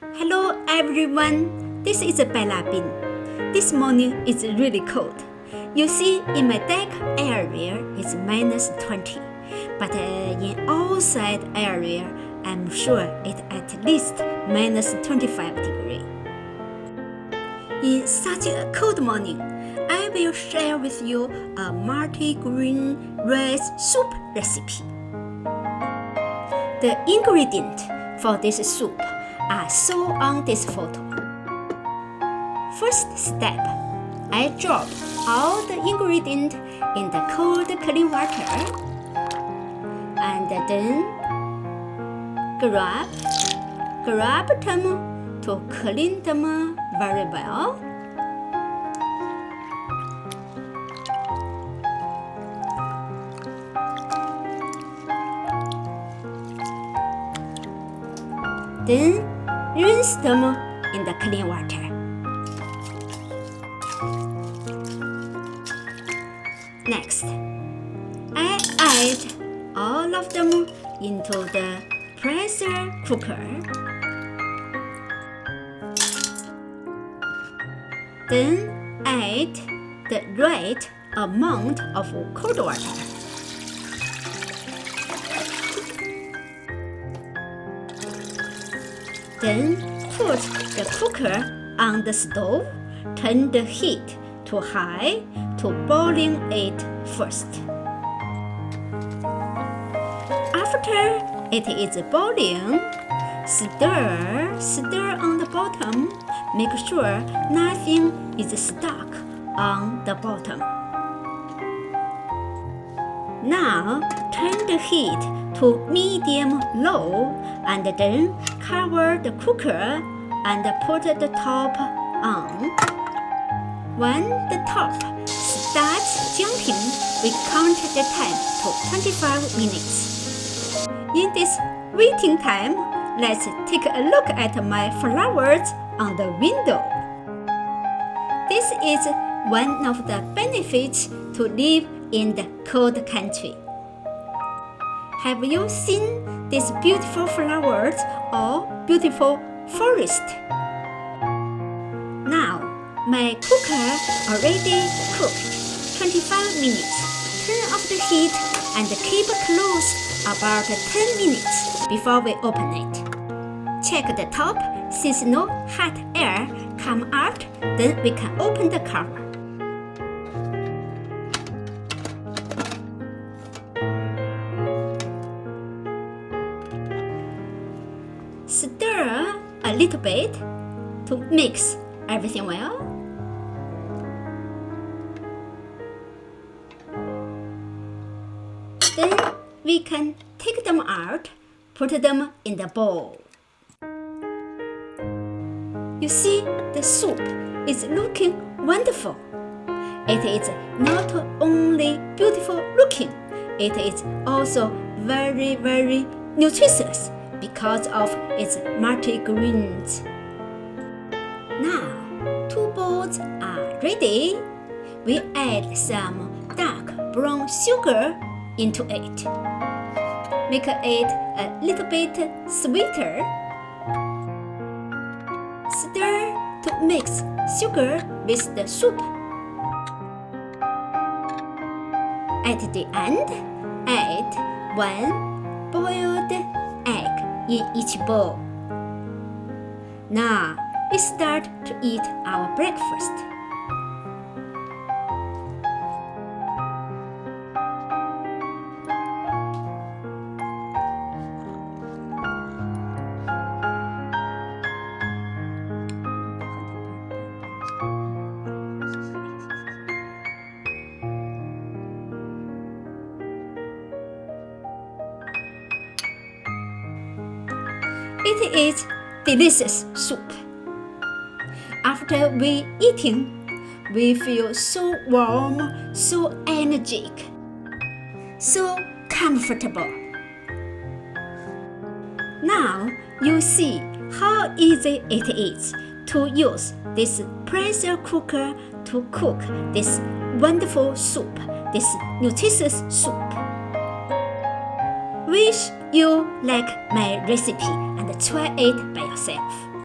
Hello everyone, this is Bella Bin. This morning it's really cold. You see in my deck area it's -20, but in outside area I'm sure it's at least -25 degrees. In such a cold morning, I will share with you a multigrain rice soup recipe. The ingredients for this soup are shown on this photo. First step, I drop all the ingredients in the cold clean water and then grab them to clean them very well. Then rinse them in the clean water. Next, I add all of them into the pressure cooker. Then add the right amount of cold water. Then put the cooker on the stove, turn the heat to high to boiling it first. After it is boiling, stir on the bottom. Make sure nothing is stuck on the bottom. Now turn the heat to medium-low and then cover the cooker and put the top on. When the top starts jumping, we count the time to 25 minutes. In this waiting time, let's take a look at my flowers on the window. This is one of the benefits to live in the cold country. Have you seen these beautiful flowers or beautiful forest? Now, my cooker already cooked 25 minutes. Turn off the heat and keep closed about 10 minutes before we open it. Check the top. Since no hot air come out, then we can open the cover. Stir a little bit to mix everything well. Then we can take them out, put them in the bowl. You see, the soup is looking wonderful. It is not only beautiful looking, it is also very, very nutritious because of its multigrains. Now, 2 bowls are ready. We add some dark brown sugar into it. Make it a little bit sweeter. Stir to mix sugar with the soup. At the end, add 1 boiled egg in each bowl. Now, we start to eat our breakfast. It is delicious soup. After we eating, we feel so warm, so energetic, so comfortable. Now you see how easy it is to use this pressure cooker to cook this wonderful soup, this nutritious soup. Wish you like my recipe and try it by yourself.